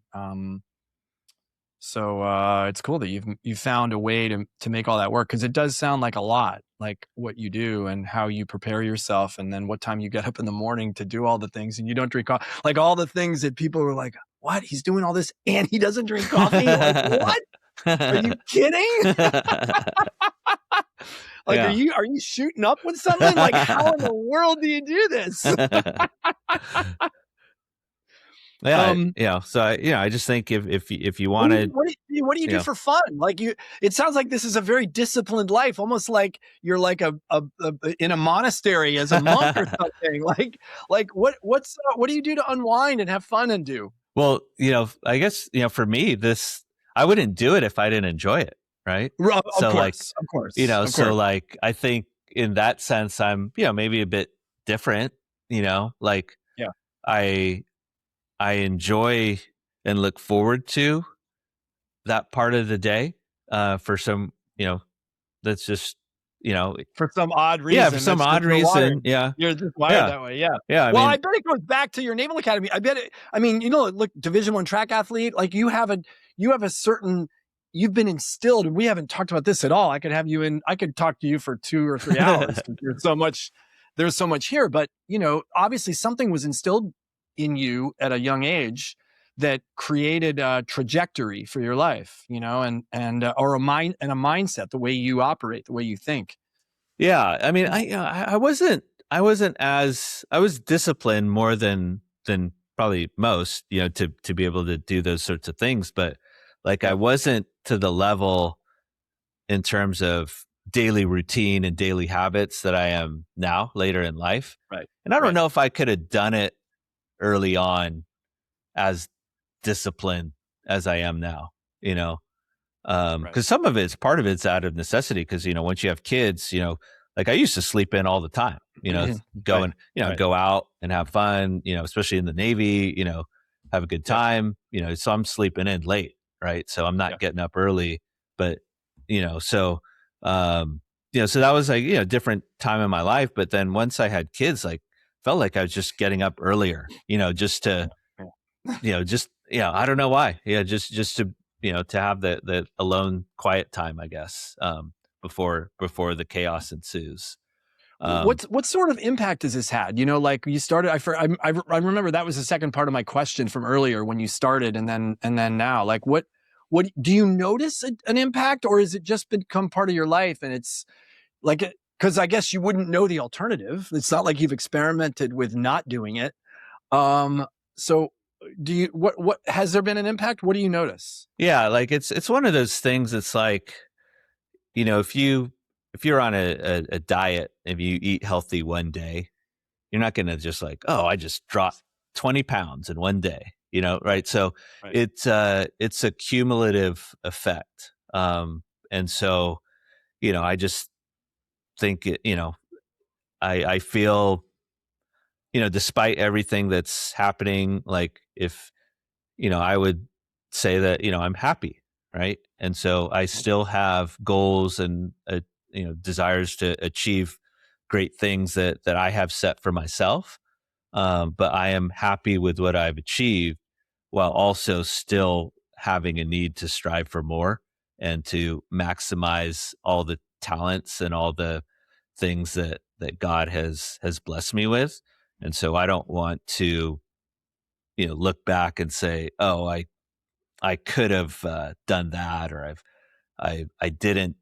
So it's cool that you've found a way to make all that work, because it does sound like a lot, like what you do and how you prepare yourself, and then what time you get up in the morning to do all the things, and you don't drink coffee, like all the things that people were like, what? He's doing all this and he doesn't drink coffee? Like, what? Are you kidding? Like, are you shooting up with something? Like, how in the world do you do this? So I just think if you wanted, what do you do for fun? Like, it sounds like this is a very disciplined life, almost like you're like a in a monastery as a monk or something. Like what do you do to unwind and have fun and do? Well, I guess, for me, I wouldn't do it if I didn't enjoy it. Right. Of So course, of course. so like, I think in that sense, I'm, maybe a bit different, like, I enjoy and look forward to that part of the day, for some, that's just, for some odd reason. Yeah, for some odd reason. Yeah. You're just wired that way. Yeah. Yeah. I bet it goes back to your Naval Academy. Look, Division I track athlete, like you have a certain, you've been instilled, and we haven't talked about this at all. I could talk to you for 2 or 3 hours. There's so much here, but obviously something was instilled in you at a young age that created a trajectory for your life, or a mindset, the way you operate, the way you think. Yeah. I mean, I wasn't I was disciplined more than probably most, to be able to do those sorts of things, but like I Yeah. wasn't to the level in terms of daily routine and daily habits that I am now later in life. Right. And I don't Right. know if I could have done it early on as disciplined as I am now, you know. Right. Because part of it's out of necessity. Because once you have kids, like I used to sleep in all the time. Go Right. and Right. go out and have fun. Especially in the Navy. Have a good Yep. time. So I'm sleeping in late, right? So I'm not Yeah. getting up early. But so um, so that was like different time in my life. But then once I had kids, like felt like I was just getting up earlier. Just to I don't know why. Yeah, just to to have the alone quiet time, I guess, before the chaos ensues. What sort of impact has this had? Like you started, I remember that was the second part of my question from earlier when you started, and then now, like what do you notice an impact, or is it just become part of your life and it's like, because I guess you wouldn't know the alternative. It's not like you've experimented with not doing it. So do you, what has there been an impact? What do you notice? Yeah, like it's one of those things. It's like if you're on a diet, if you eat healthy one day, you're not going to just like, oh, I just dropped 20 pounds in one day, right? So Right. it's a cumulative effect. And so, I just think I feel, despite everything that's happening, like if, I would say that, I'm happy. Right. And so I still have goals and, desires to achieve great things that I have set for myself. But I am happy with what I've achieved while also still having a need to strive for more and to maximize all the talents and all the things that God has blessed me with. And so I don't want to, look back and say, oh, I could have done that, or I didn't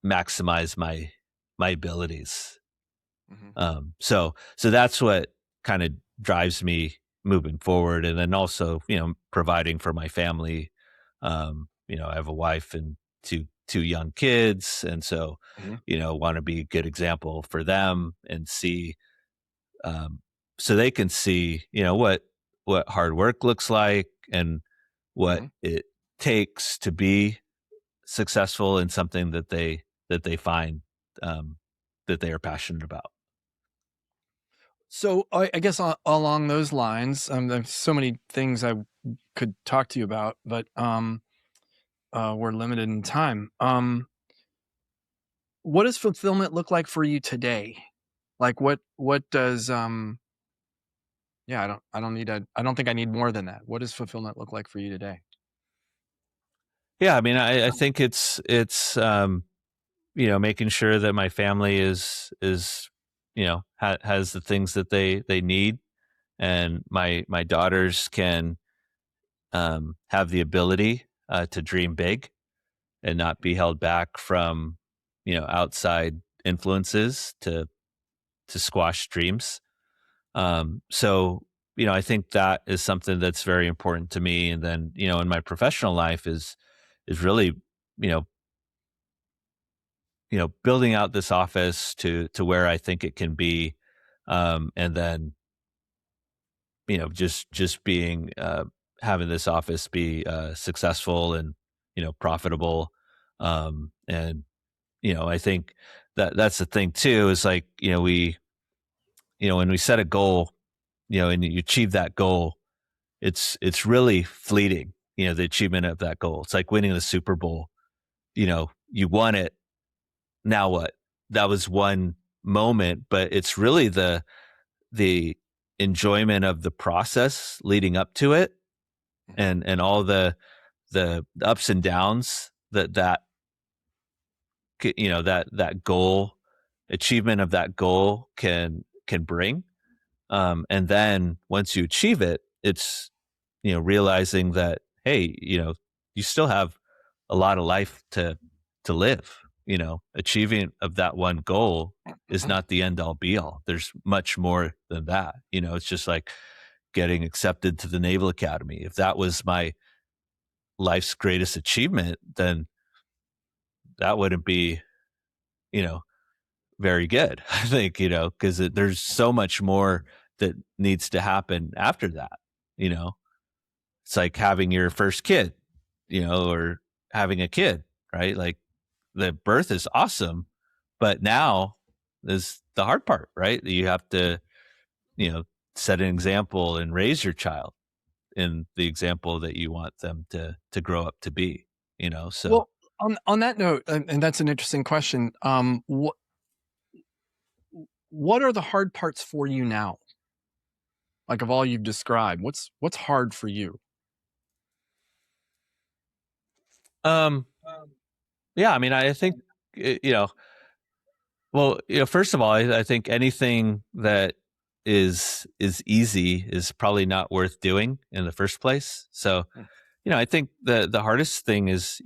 maximize my abilities. Mhm. So that's what kind of drives me moving forward, and then also providing for my family. I have a wife and two young kids, and so Mhm. want to be a good example for them and see, so they can see what hard work looks like and what Mhm. it takes to be successful in something that they find, um, that they are passionate about. So I guess along those lines, there's so many things I could talk to you about, but we're limited in time. What does fulfillment look like for you today? Like what does yeah, I don't think I need more than that. What does fulfillment look like for you today? Yeah, I mean, I think it's making sure that my family is has the things that they need, and my daughters can have the ability to dream big and not be held back from outside influences to squash dreams. So I think that is something that's very important to me. And then in my professional life is really you know building out this office to where I think it can be, and then just being having this office be successful and profitable, and I think that's the thing too, is like we when we set a goal, and you achieve that goal, it's really fleeting. The achievement of that goal, it's like winning the Super Bowl. You won it. Now what? That was one moment, but it's really the enjoyment of the process leading up to it, Mhm. and all the ups and downs that goal, achievement of that goal can bring. And then once you achieve it, it's realizing that, hey, you still have a lot of life to live. Achieving of that one goal is not the end all be all. There's much more than that. It's just like getting accepted to the Naval Academy. If that was my life's greatest achievement, then that wouldn't be, you know, very good. I think, because there's so much more that needs to happen after that. You know, it's like having your first kid, or having a kid, right? Like the birth is awesome, but now is the hard part, right? You have to, you know, set an example and raise your child in the example that you want them to grow up to be, so. Well, on that note, and that's an interesting question. What are the hard parts for you now? Like, of all you've described, what's hard for you? um yeah, I mean, I think, well, first of all, I think anything that is easy is probably not worth doing in the first place. So, I think the hardest thing is,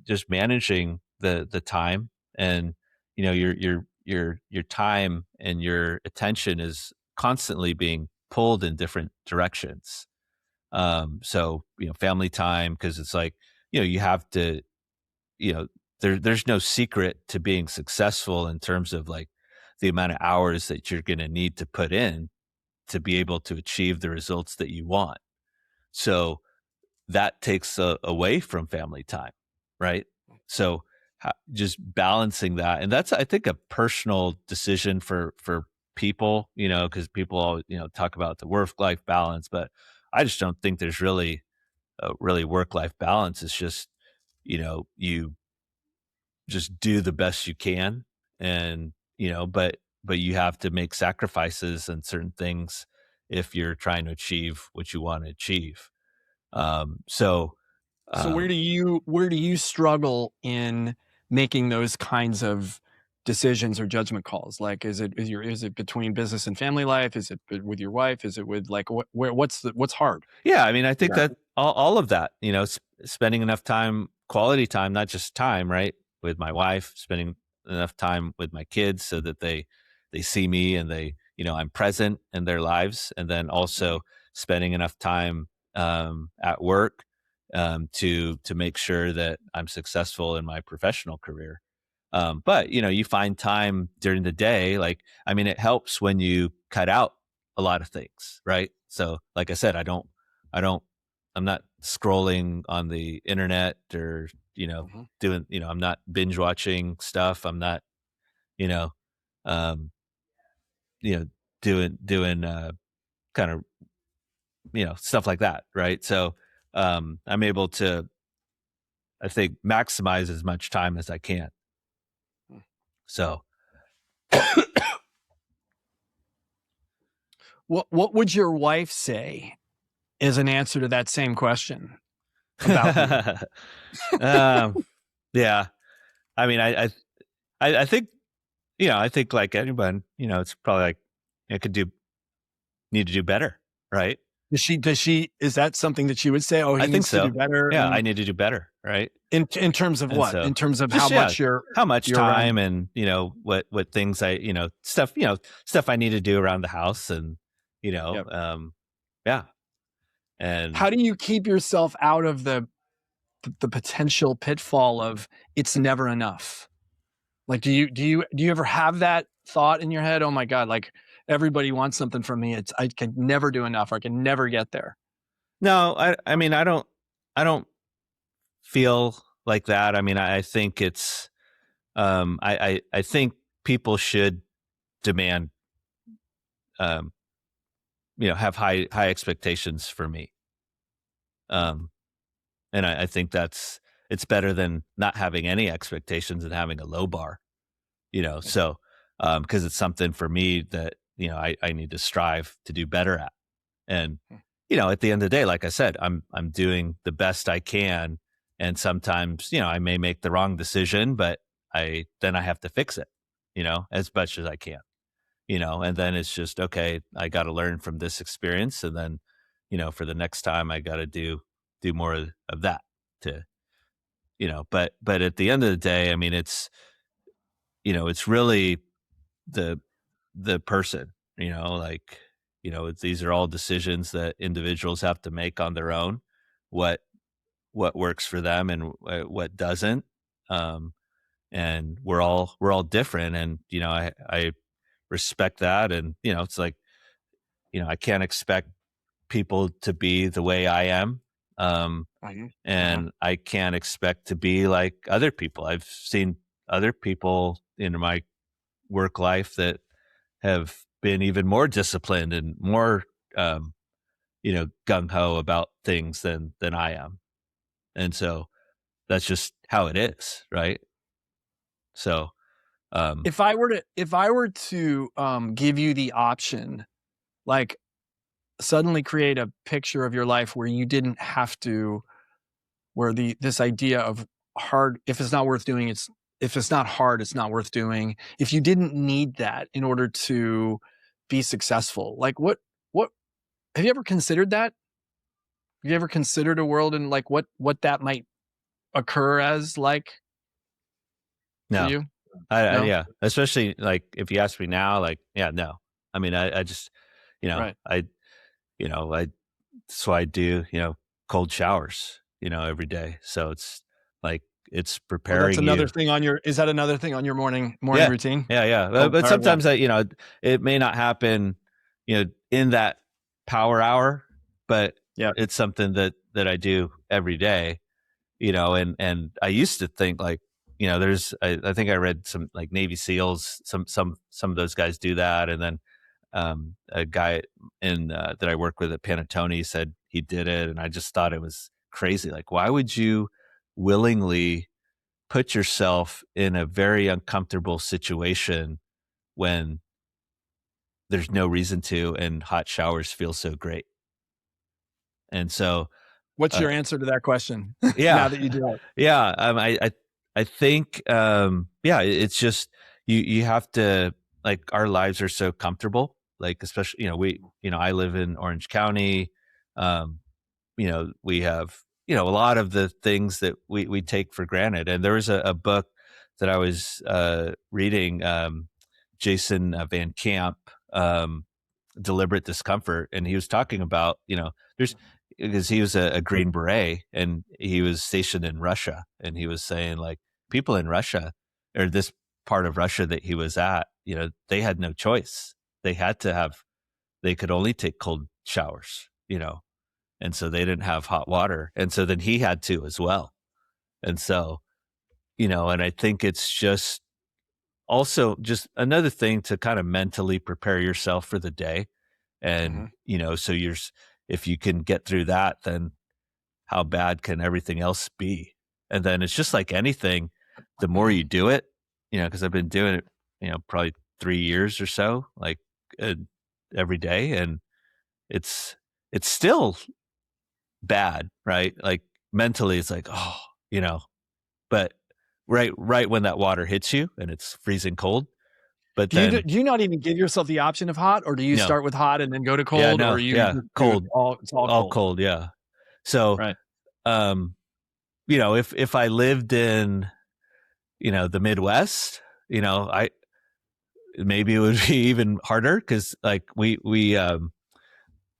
just managing the time, and, your time and your attention is constantly being pulled in different directions. So, family time, because it's like, you have to, you know, there's no secret to being successful in terms of like the amount of hours that you're going to need to put in to be able to achieve the results that you want. So that takes away from family time, right? So just balancing that, and that's, I think, a personal decision for people, because people all, talk about the work-life balance, but I just don't think there's really a really work-life balance. It's just, you just do the best you can, and, but you have to make sacrifices and certain things if you're trying to achieve what you want to achieve. So So um, where do you struggle in making those kinds of decisions or judgment calls? Like, is it between business and family life? Is it with your wife? Is it with, like, what's hard? yeah, I mean, I think Yeah. that all of that, spending enough time, quality time, not just time, right, with my wife, spending enough time with my kids so that they see me, and they, I'm present in their lives, and then also spending enough time at work, to make sure that I'm successful in my professional career. But, you find time during the day. Like, I mean, it helps when you cut out a lot of things, right? So, like I said, I don't, I'm not scrolling on the internet, or, Mhm. doing, I'm not binge watching stuff. I'm not, you know, um, you know, doing, kind of, stuff like that. Right. So, I'm able to, I think, maximize as much time as I can. So, What would your wife say as an answer to that same question about you? um, yeah, I mean, I think, I think like anyone, it's probably like, it could need to do better. Right. Does she is that something that she would say, "Oh, I he think needs to do so. better," Yeah, I and need to do better, right? in terms of And what? so In terms of how just, yeah, much you're how much you're around. time, and, what things I, stuff, stuff I need to do around the house, and, you know, Yep. um, yeah. And How do you keep yourself out of the potential pitfall of it's never enough? Like, do you ever have that thought in your head? Oh my God, like, everybody wants something from me. I can never do enough, or I can never get there. no, I mean, I don't feel like that. I mean, I think it's, I think people should demand, um, have high expectations for me. Um, and I think it's better than not having any expectations and having a low bar, so, because it's something for me that, I need to strive to do better at. And, at the end of the day, like I said, I'm doing the best I can. And sometimes, I may make the wrong decision, but then I have to fix it, as much as I can, and then it's just, okay, I got to learn from this experience. And then, for the next time, I got to do more of that to, but at the end of the day, I mean, it's, it's really the person, like, these are all decisions that individuals have to make on their own, what works for them and what doesn't. And we're all different. And, I respect that. And, it's like, I can't expect people to be the way I am. And I can't expect to be like other people. I've seen other people in my work life that have been even more disciplined and more, gung ho about things than I am. And so that's just how it is. Right. So, if I were to give you the option, like suddenly create a picture of your life where you didn't have to, where this idea of hard, if it's not worth doing, if it's not hard, it's not worth doing. If you didn't need that in order to be successful, like what have you ever considered that? Have you ever considered a world and like what that might occur as, like, for no, you? I No? yeah, especially like if you ask me now, like, yeah, no. I mean, I just, Right. I, that's why I do, cold showers, every day. So it's like, it's Oh, that's preparing another you. thing on your, is that another thing on your morning Yeah. routine? Yeah. Yeah. Cold But shower, yeah. sometimes it may not happen, in that power hour, but Yeah. it's something that I do every day, and I used to think like, I think I read some like Navy SEALs, some of those guys do that. And then, a guy that I work with at Panettone said he did it. And I just thought it was crazy. Like, why would you willingly put yourself in a very uncomfortable situation when there's no reason to, and hot showers feel so great? And so, What's uh, your answer to that question now yeah, that you do it? yeah. I think, yeah, it's just, you have to, like, our lives are so comfortable, like, especially, I live in Orange County. Um, we have, a lot of the things that we take for granted. And there was a book that I was, reading, Jason Van Camp, um, Deliberate Discomfort. And he was talking about, there's, because he was a Green Beret and he was stationed in Russia. And he was saying, like, people in Russia, or this part of Russia that he was at, they had no choice. They had to have, they could only take cold showers, and so they didn't have hot water. And so then he had to as well. And so, and I think it's just also just another thing to kind of mentally prepare yourself for the day. And, so if you can get through that, then how bad can everything else be? And then it's just like anything, the more you do it, because I've been doing it, probably 3 years or so, like, every day. And it's still bad, right? Like, mentally, it's like, oh, but right when that water hits you and it's freezing cold, but Do then you not even give yourself the option of hot, or do you no, start with hot and then go to yeah, cold, or no, you yeah, just do it cold, all, it's all all cold? cold, yeah. So, Right. um, if I lived in, the Midwest, I maybe it would be even harder because, like,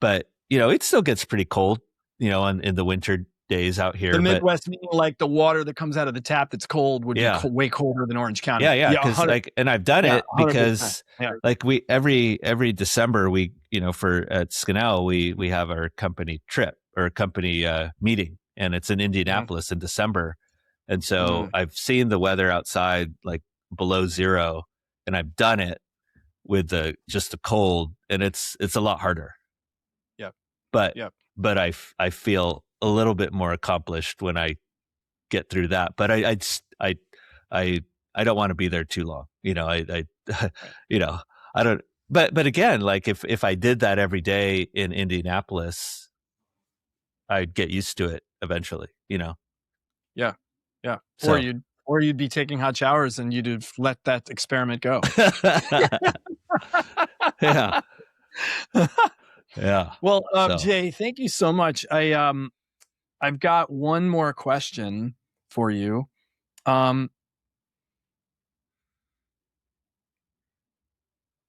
but it still gets pretty cold, in the winter days out The here. But Midwest, meaning like the water that comes out of the tap that's cold would be yeah, way colder than Orange yeah, County. yeah, Yeah, because, 100. like, and I've done Yeah, it 100%. because, Yeah. like, we every December, we, for at Scannell, we have our company trip, or company meeting, and it's in Indianapolis in December. And so I've seen the weather outside like below zero, and I've done it with just the cold, and it's a lot harder. Yep. But Yep. I feel a little bit more accomplished when I get through that. But I I I don't want to be there too long. Right. I don't. But again, like, if I did that every day in Indianapolis, I'd get used to it eventually. Yeah. Yeah. So Or you'd be taking hot showers and you'd have let that experiment go. yeah, yeah. Well, So Jay, thank you so much. I've got one more question for you. Um,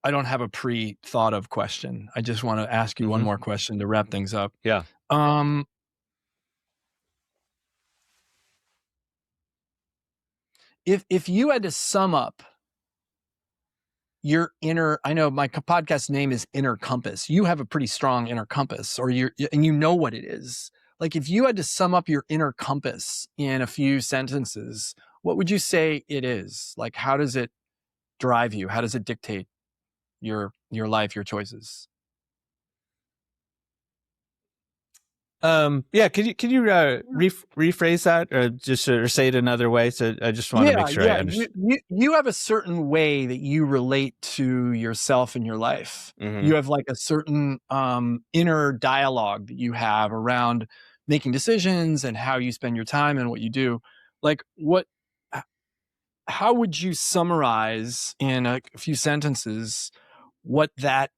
I don't have a pre-thought of question. I just want to ask you one more question to wrap things up. Yeah. If you had to sum up your inner, I know my podcast name is Inner Compass. You have a pretty strong inner compass, and you know what it is. Like, if you had to sum up your inner compass in a few sentences, what would you say it is? Like, how does it drive you? How does it dictate your life, your choices? Yeah, can you rephrase that, or say it another way? So I just want to make sure I understand. You have a certain way that you relate to yourself in your life. You have like a certain inner dialogue that you have around making decisions and how you spend your time and what you do. Like, how would you summarize in a few sentences what that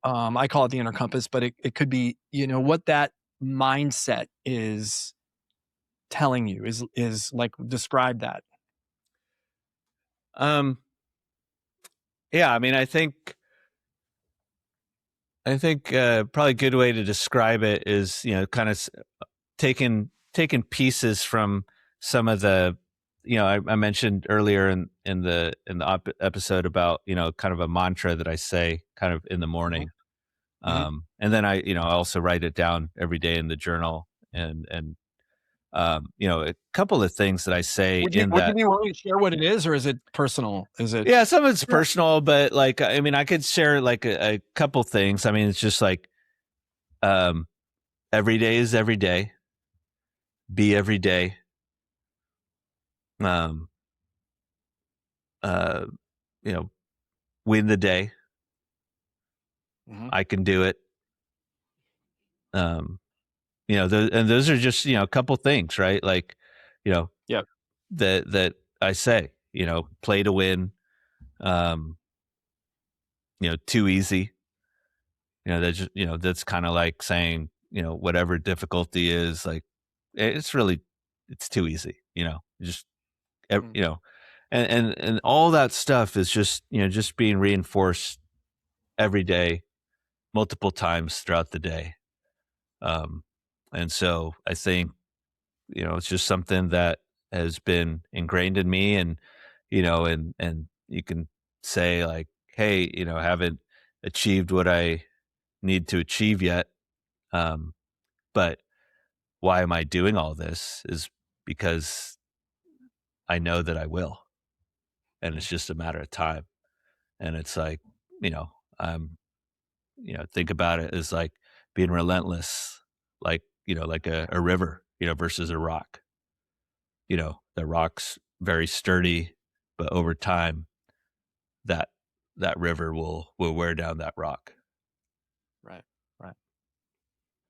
I call it the inner compass, but it could be, what that mindset is telling you, is like, describe that. Yeah, I mean, I think probably a good way to describe it is, kind of taking pieces from some of the, I mentioned earlier in the episode about, kind of a mantra that I say kind of in the morning. And then I also write it down every day in the journal, and a couple of things that I say Would you be willing to share what it is, or is it personal? Yeah, some of it's personal, but like, I mean, I could share like a couple things. I mean, it's just like, every day is every day. Be every day. Win the day. I can do it. Those are just, a couple things, right? Like, that I say, play to win, too easy. That's just, that's kind of like saying, whatever difficulty is, like, it's too easy, just, and all that stuff is just, just being reinforced every day, multiple times throughout the day. And so I think, it's just something that has been ingrained in me, and, and you can say like, hey, I haven't achieved what I need to achieve yet. But why am I doing all this is because I know that I will, and it's just a matter of time. And it's like, I'm, think about it as like being relentless, like, like a river, versus a rock. The rock's very sturdy, but over time that river will wear down that rock. Right.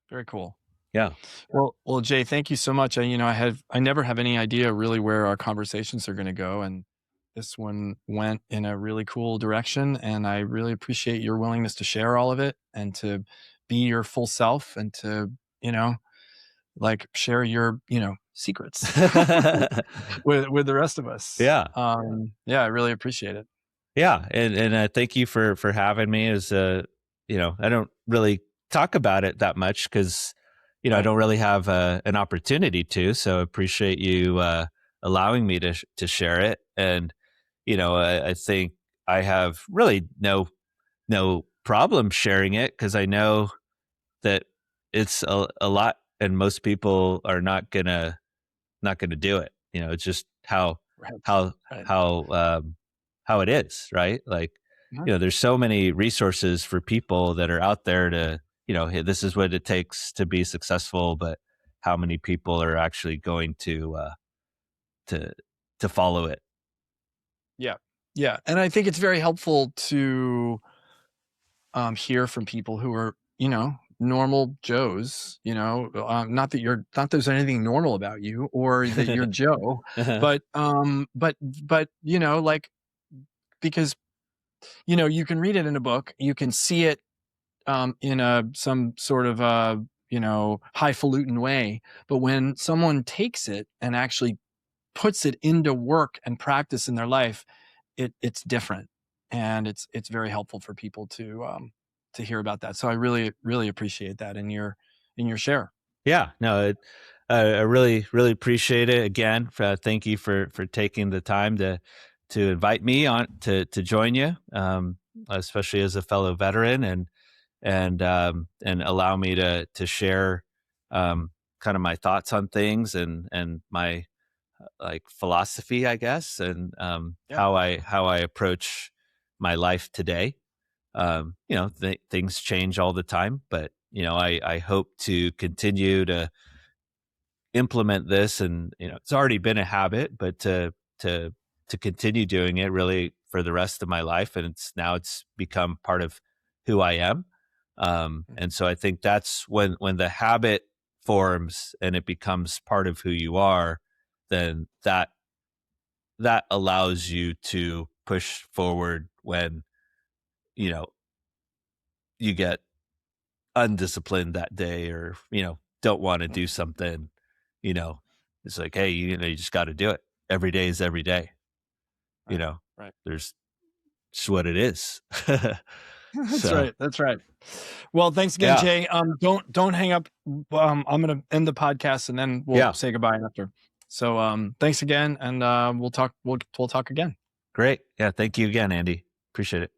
Very cool. Yeah. Well, Jay, thank you so much. I never have any idea really where our conversations are going to go, and this one went in a really cool direction, and I really appreciate your willingness to share all of it and to be your full self, and to, like, share your, secrets with the rest of us. Yeah. I really appreciate it. Yeah. And thank you for having me. As I don't really talk about it that much because, I don't really have an opportunity to, so I appreciate you allowing me to share it. And, I think I have really no problem sharing it, because I know that it's a lot, and most people are not gonna do it. It's just how it is, right? Like, there's so many resources for people that are out there to, hey, this is what it takes to be successful, but how many people are actually going to follow it? Yeah. And I think it's very helpful to hear from people who are, normal Joes, not that there's anything normal about you or that you're Joe, but like, because, you can read it in a book, you can see it in some sort of highfalutin way, but when someone takes it and actually puts it into work and practice in their life, it's different. and it's very helpful for people to hear about that. So I really appreciate that in your share. Yeah, no, I really appreciate it. Again, thank you for taking the time to invite me on to join you, especially as a fellow veteran, and allow me to share kind of my thoughts on things and my like philosophy, I guess, and Yeah. how I approach my life today. Things change all the time, but I hope to continue to implement this, and it's already been a habit, but to continue doing it really for the rest of my life, and it's become part of who I am. And so I think that's when the habit forms and it becomes part of who you are, then that allows you to push forward when you get undisciplined that day, or don't want to do something. It's like, hey, you just got to do it. Every day is every day. Right. Right. There's just what it is. That's right. That's right. Well, thanks again, Yeah. Jay. Don't hang up. I'm going to end the podcast and then we'll say goodbye after. So, thanks again, and we'll talk again. Great. Yeah. Thank you again, Andy. Appreciate it.